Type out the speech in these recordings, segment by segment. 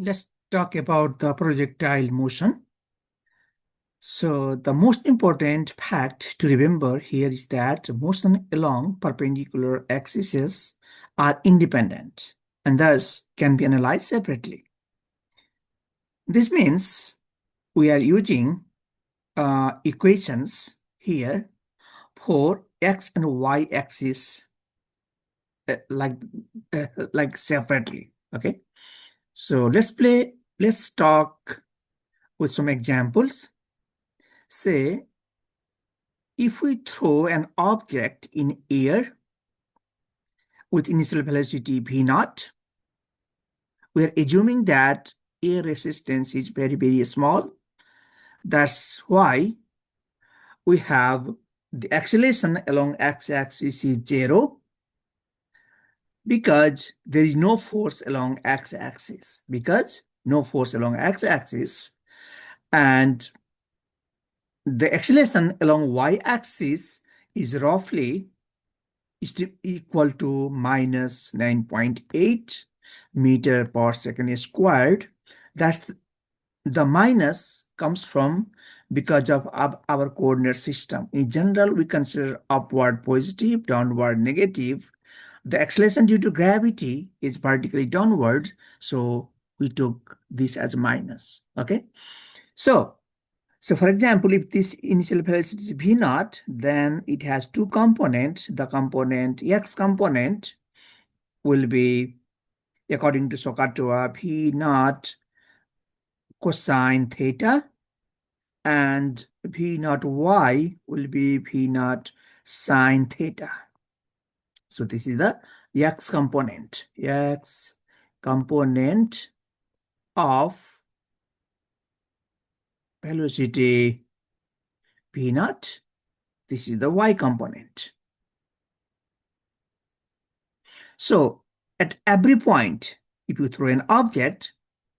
Let's talk about the projectile motion. So the most important fact to remember here is that motion along perpendicular axes are independent and thus can be analyzed separately. This means we are using equations here for x and y axis uh, like uh, like separately. Okay, so let's talk with some examples. Say if we throw an object in air with initial velocity v naught, we are assuming that air resistance is very, very small. That's why we have the acceleration along x-axis is 0 because there is no force along x-axis. Because no force along x-axis, and the acceleration along y-axis is roughly equal to minus 9.8 meter per second squared. That's the minus comes from because of our coordinate system. In general, we consider upward positive, downward negative. The acceleration due to gravity is vertically downward, so we took this as minus. Okay, so for example, if this initial velocity is v naught, then it has two components. The component x component will be, according to SOHCAHTOA, v naught cosine theta, and v naught y will be v naught sine theta. So this is the x component of velocity v naught. This is the y component. So at every point, if you throw an object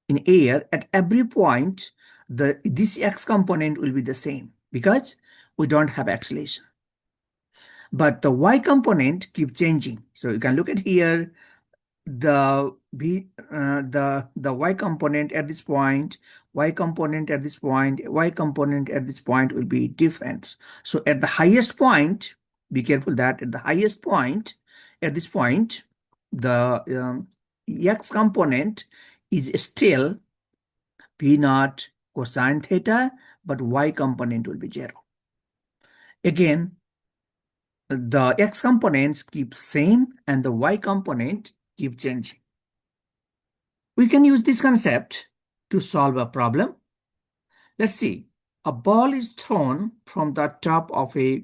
in air, at every point, this x component will be the same because we don't have acceleration. But the y component keeps changing. So you can look at here, the y component at this point, y component at this point, y component at this point will be different. So at the highest point, be careful that at the highest point, at this point, the x component is still p naught cosine theta, but y component will be 0. Again, the x components keep same and the y component keep changing. We can use this concept to solve a problem. Let's see. A ball is thrown from the top of a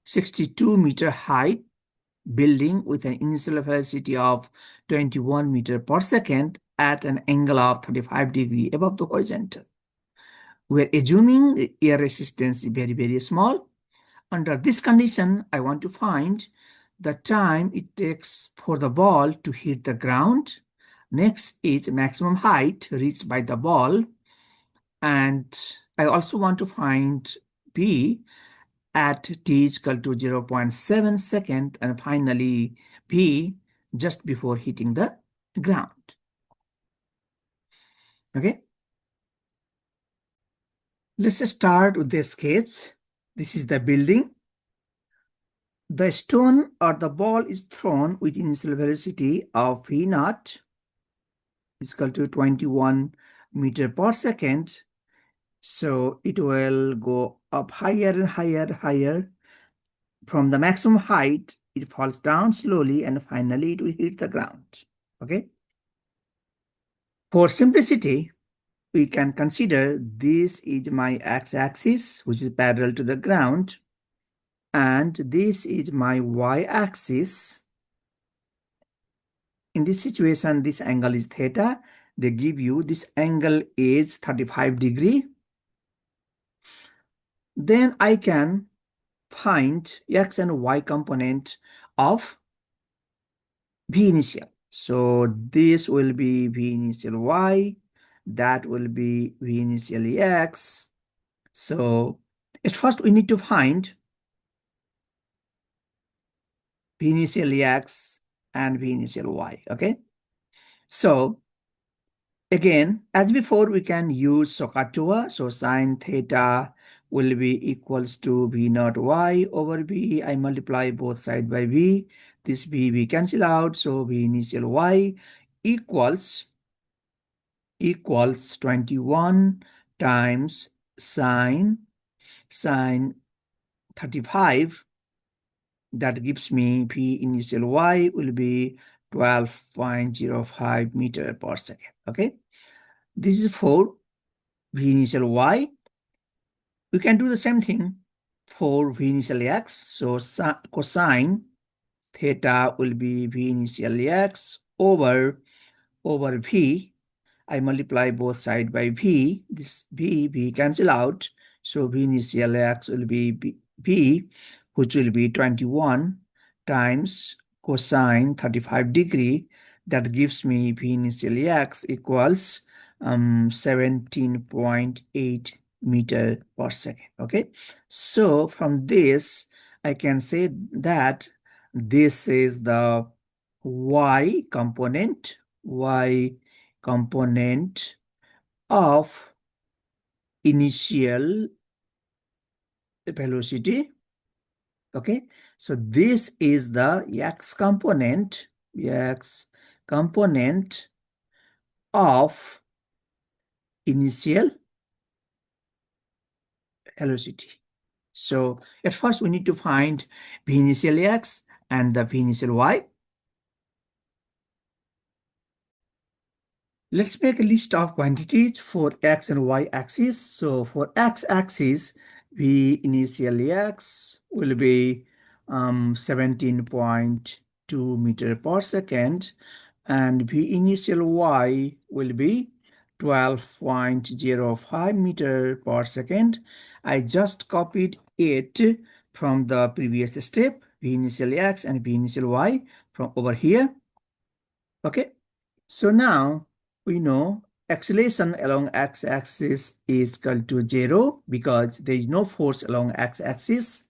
62-meter high building with an initial velocity of 21 meter per second at an angle of 35 degrees above the horizontal. We're assuming the air resistance is very, very small. Under this condition, I want to find the time it takes for the ball to hit the ground. Next is maximum height reached by the ball. And I also want to find B at t is equal to 0.7 second, and finally B just before hitting the ground. Okay. Let's start with the sketch. This is the building. The stone or the ball is thrown with initial velocity of v naught is equal to 21 meter per second. So it will go up higher and higher. From the maximum height, it falls down slowly and finally it will hit the ground. Okay. For simplicity, we can consider this is my x-axis, which is parallel to the ground, and this is my y-axis. In this situation, this angle is theta. They give you this angle is 35 degrees. Then I can find x and y component of v initial. So this will be v initial y, that will be v initial x. So at first we need to find v initial x and v initial y. Okay, so Again, as before, we can use SOHCAHTOA. So sine theta will be equals to V naught Y over V. I multiply both sides by V. This V cancel out. So V initial Y equals 21 times sine 35. That gives me P initial Y will be 12.05 meter per second. Okay. This is for V initial Y. We can do the same thing for V initial X. So cosine theta will be V initial X over V. I multiply both sides by V. This V cancel out. So V initial X will be V, which will be 21 times cosine 35 degree. That gives me V initial X equals 17.8 meter per second. Okay. So from this, I can say that this is the y component of initial velocity. Okay, so this is the x component of initial velocity. So at first we need to find v initial x and the v initial y. Let's make a list of quantities for x and y axis. So for x axis, v initial x will be 17.2 meter per second, and v initial y will be 12.05 meter per second. I just copied it from the previous step, v initial x and v initial y from over here. Okay. So now we know acceleration along x-axis is equal to 0 because there is no force along x-axis.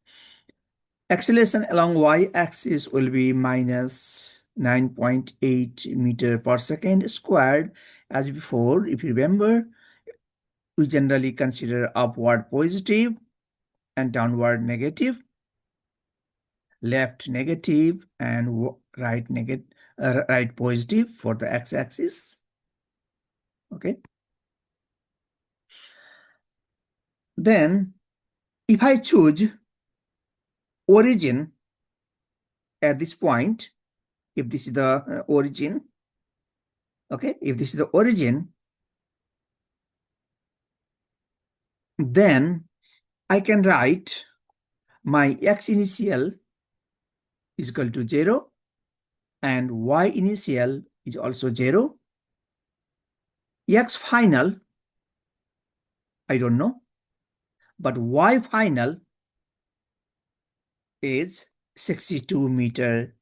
Acceleration along y-axis will be minus 9.8 meter per second squared. As before, if you remember, we generally consider upward positive and downward negative, left negative and right negative, right positive for the x-axis. Okay. Then if I choose origin at this point, if this is the origin, okay, if this is the origin, then I can write my x initial is equal to 0 and y initial is also 0. X final, I don't know, but y final is 62 meter,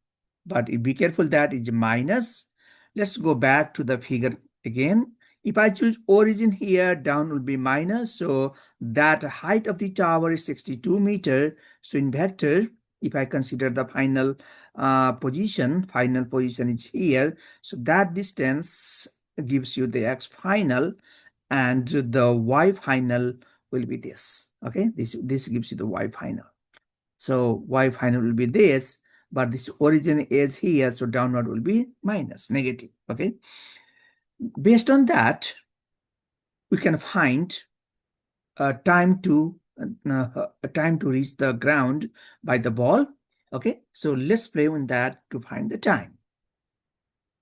but be careful that is minus. Let's go back to the figure again. If I choose origin here, down will be minus. So that height of the tower is 62 meter. So in vector, if I consider the final position is here. So that distance gives you the x final, and the y final will be this. Okay, this gives you the y final. So y final will be this, but this origin is here, so downward will be minus, negative. Okay. Based on that, we can find time to reach the ground by the ball. Okay. So let's play with that to find the time.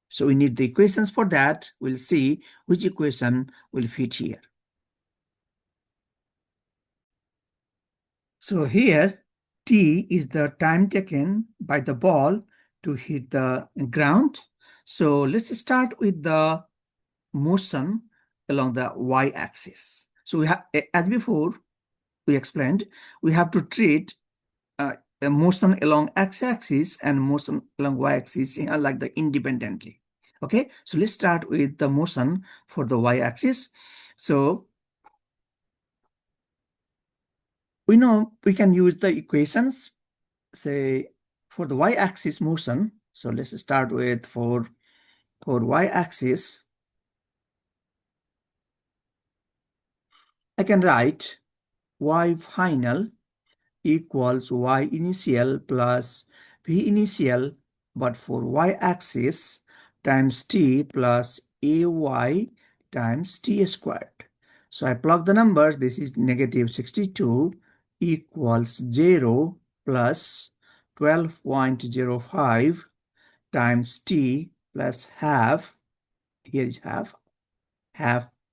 So we need the equations for that. We'll see which equation will fit here. So here, t is the time taken by the ball to hit the ground. So let's start with the motion along the y-axis. So we have, as before, we explained, we have to treat a motion along x-axis and motion along y-axis like the independently. Okay, so let's start with the motion for the y-axis. So we know we can use the equations, say for the y-axis motion. So let's start with for y-axis. I can write y final equals y initial plus v initial, but for y-axis times t plus ay times t squared. So I plug the numbers. This is negative 62 equals 0 plus 12.05 times t plus half. Here is half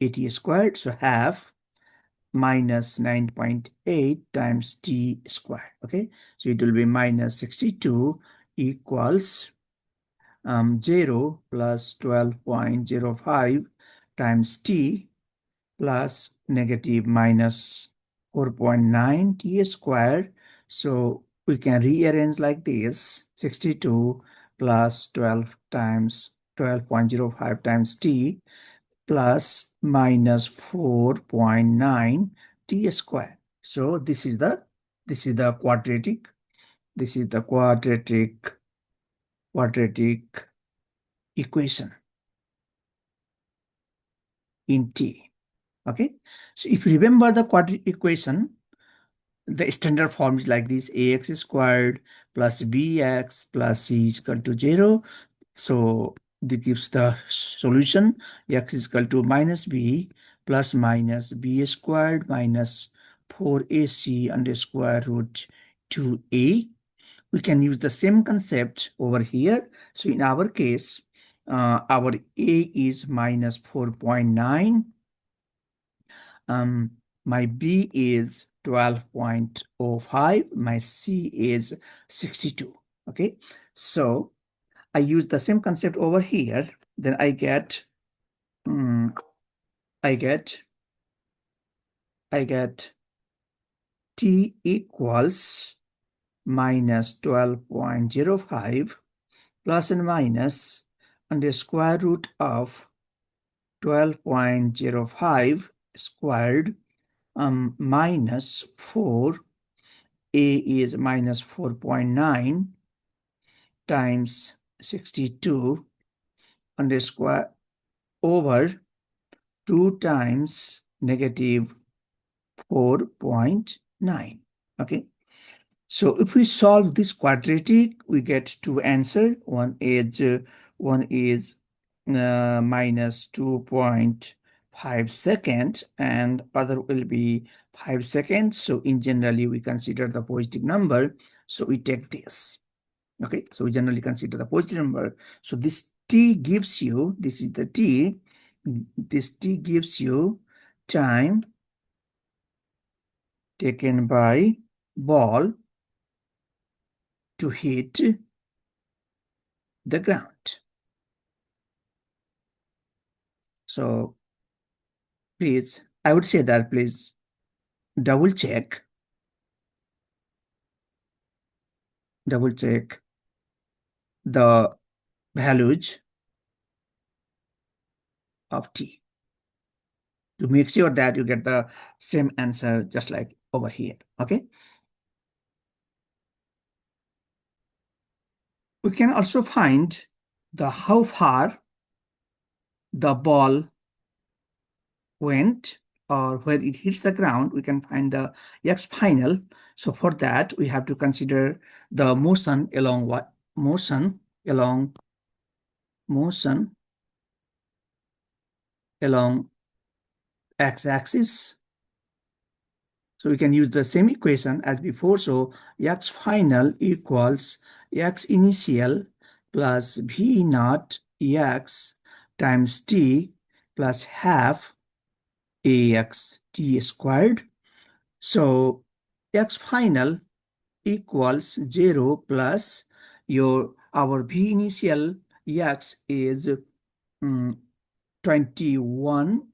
80 squared. So half minus 9.8 times t squared. Okay, so it will be minus 62 equals 0 plus 12.05 times t plus negative minus 4.9 t squared. So we can rearrange like this: 62 plus 12 times 12.05 times t plus minus 4.9 t squared. So this is the quadratic equation in t. Okay. So if you remember the quadratic equation, the standard form is like this: ax squared plus bx plus c is equal to 0. So this gives the solution: x is equal to minus b plus minus b squared minus 4ac under square root 2a. We can use the same concept over here. So in our case, our a is minus 4.9. My b is 12.05. My c is 62. Okay, so I use the same concept over here. Then I get mm, I get I get t equals minus 12.05 plus and minus under square root of 12.05 squared minus 4. A is minus 4.9 times 62 under square over 2 times negative 4.9. Okay. So if we solve this quadratic, we get two answers. One is minus 2.5 seconds and other will be 5 seconds. So in generally we consider the positive number. So we take this. Okay, so we generally consider the positive number. So this t gives you, this is the t, this t gives you time taken by ball to hit the ground. So please, I would say that please double check the values of t to make sure that you get the same answer just like over here. Okay, we can also find the how far the ball went or where it hits the ground. We can find the x final. So for that we have to consider the motion along what motion along x-axis. So we can use the same equation as before. So x final equals x initial plus v naught x times t plus half ax t squared. So x final equals 0 plus our v initial x is 21.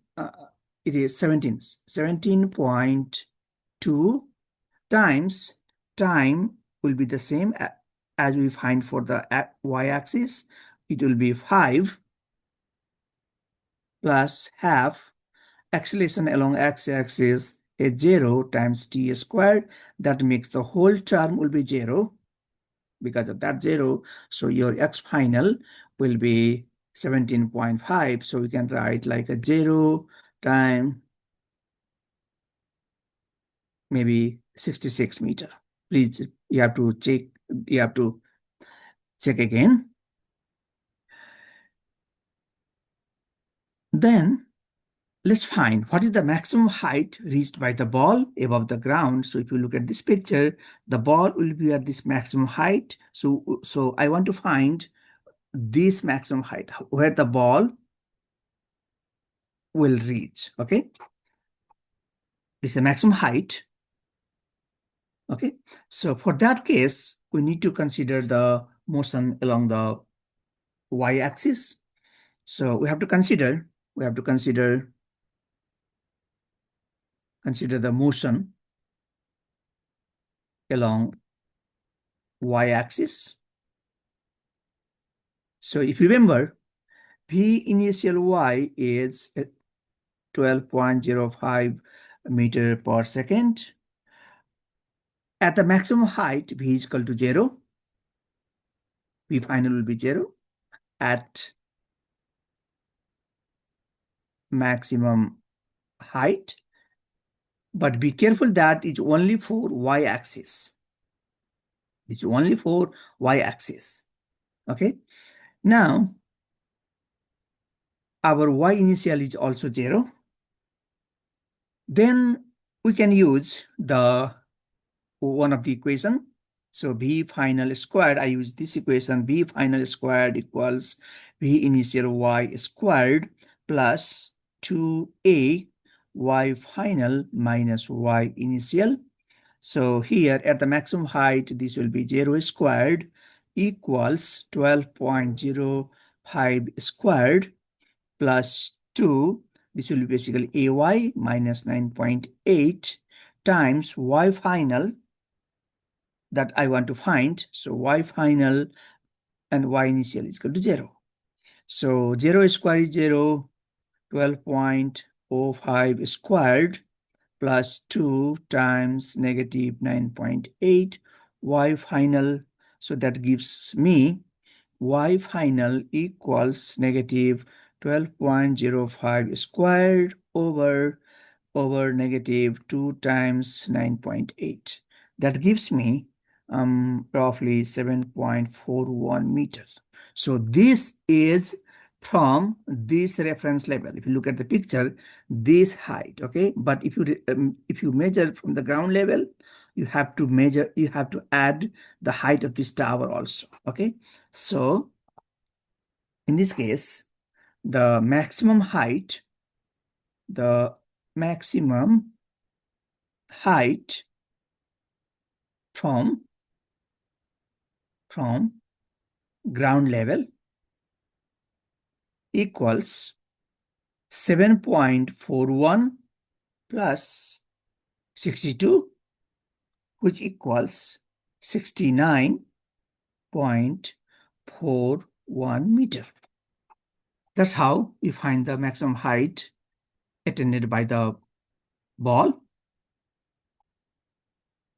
It is 17.2 times time will be the same as we find for the y-axis. It will be 5 plus half acceleration along x-axis is 0 times t squared. That makes the whole term will be 0 because of that 0. So your x final will be 17.5. So we can write like a 0 time maybe 66 meter. Please, you have to check, you have to check again. Then let's find what is the maximum height reached by the ball above the ground. So if you look at this picture, the ball will be at this maximum height. So I want to find this maximum height, where the ball will reach. Okay, this is the maximum height. Okay, so for that case, we need to consider the motion along the y-axis. So we have to consider the motion along y-axis. So if you remember, v initial y is 12.05 meter per second. At the maximum height, v is equal to 0. V final will be 0 at maximum height. But be careful, that is only for y-axis. It's only for y-axis. Okay. Now, our y initial is also 0. Then we can use the one of the equation. So v final squared, I use this equation, v final squared equals v initial y squared plus 2a y final minus y initial. So here at the maximum height, this will be 0 squared equals 12.05 squared plus 2. This will be basically ay minus 9.8 times y final that I want to find. So y final and y initial is equal to 0. So 0 squared is 0, 12.05 squared plus 2 times negative 9.8 y final. So that gives me y final equals negative 12.05 squared over negative 2 times 9.8. That gives me roughly 7.41 meters. So this is from this reference level. If you look at the picture, this height, okay? But if you measure from the ground level, you have to add the height of this tower also, okay? So in this case, the maximum height from ground level equals 7.41 plus 62, which equals 69.41 meter. That's how we find the maximum height attained by the ball.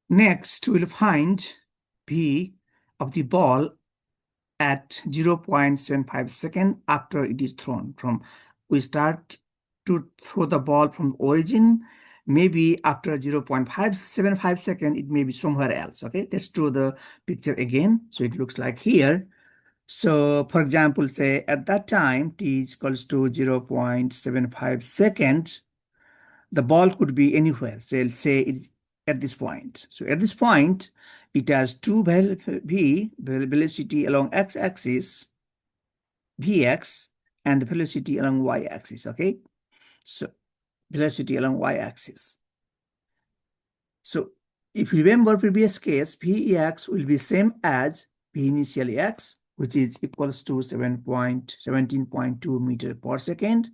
Next, we'll find v of the ball at 0.75 second after it is thrown. We start to throw the ball from origin, maybe after 0.575 second, it may be somewhere else. Okay, let's draw the picture again. So it looks like here. So for example, say at that time, t is equals to 0.75 seconds, the ball could be anywhere. So I'll say it's at this point. So at this point, it has two velocity along x-axis, vx, and the velocity along y-axis. Okay, so velocity along y-axis. So if you remember previous case, Vex will be same as V initial x, which is equals to 17.2 meter per second.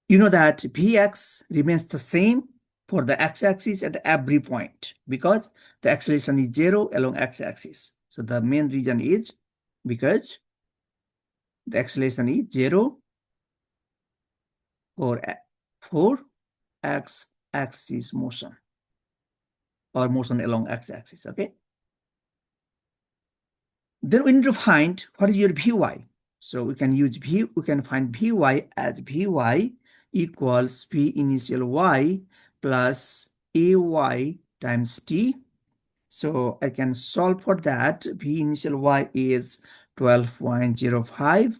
You know that Vx remains the same for the x-axis at every point because the acceleration is 0 along x-axis. So the main reason is because the acceleration is 0 for x-axis motion or motion along x-axis. Okay. Then we need to find what is your Vy. So we can find Vy as Vy equals V initial y plus ay times t. So I can solve for that. V initial y is 12.05.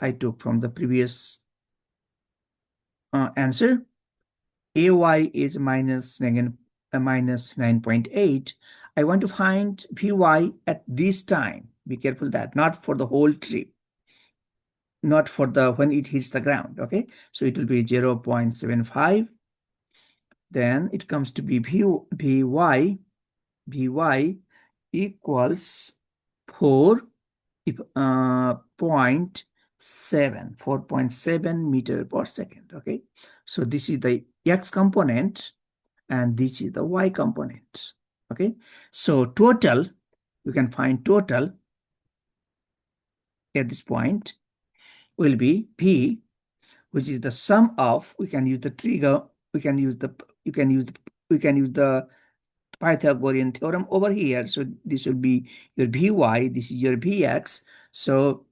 I took from the previous answer. Ay is minus 9.8. I want to find Vy at this time. Be careful that, not for the whole trip, not for the when it hits the ground. Okay, so it will be 0.75. Then it comes to be Vy equals 4.7 meter per second. Okay, so this is the x component and this is the y component. Okay, so total, you can find total at this point will be p, which is the sum of, we can use the trigger, we can use the you can use the we can use the Pythagorean theorem over here. So this will be your Vy, this is your Vx. So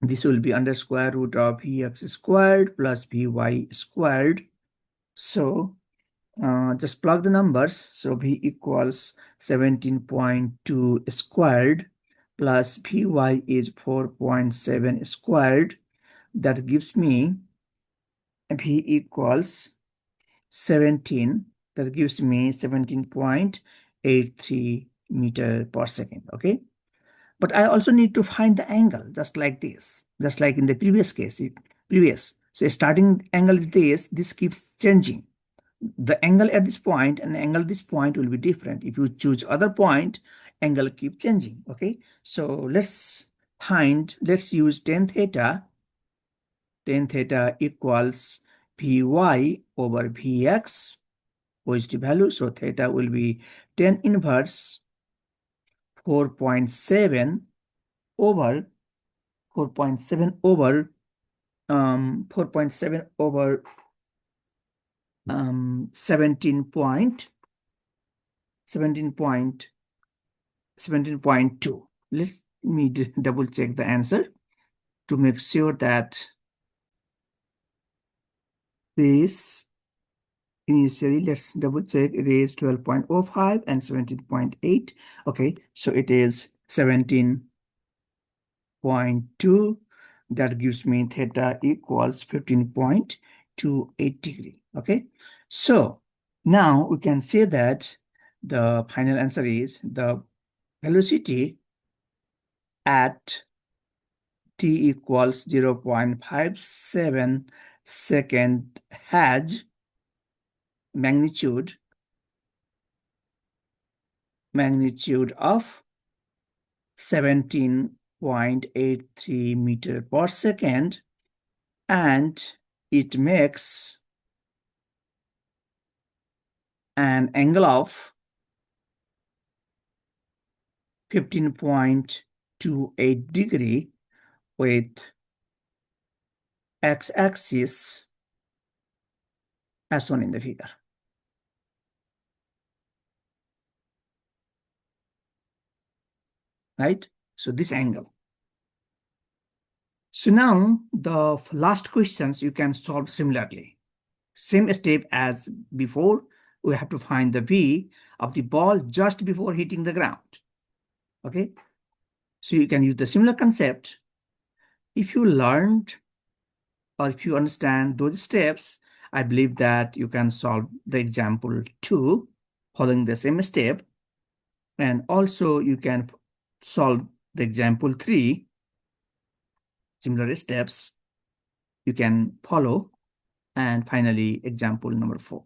this will be under square root of Vx squared plus Vy squared. So just plug the numbers. So V equals 17.2 squared plus Vy is 4.7 squared. That gives me V equals 17. That gives me 17.83 meter per second. Okay. But I also need to find the angle, just like this, just like in the previous case. So starting angle is this keeps changing. The angle at this point and the angle at this point will be different. If you choose other point, angle keep changing. Okay, so let's use tan theta. Tan theta equals Vy over Vx, positive value. So theta will be tan inverse 4.7 over 4.7 over 4.7 over 17.2. Let me double check the answer to make sure that this initially, let's double check, it is 12.05 and 17.8. Okay, so it is 17.2. That gives me theta equals 15.28 degree. Okay, so now we can say that the final answer is the velocity at t equals 0.57 second has magnitude of 17.83 meter per second, and it makes an angle of 15.28 degree with x-axis as shown in the figure. Right? So this angle. So now the last questions you can solve similarly. Same step as before, we have to find the V of the ball just before hitting the ground. Okay? So you can use the similar concept. If you learned or if you understand those steps, I believe that you can solve the example 2 following the same step. And also you can solve the example 3, similar steps you can follow. And finally, example number 4.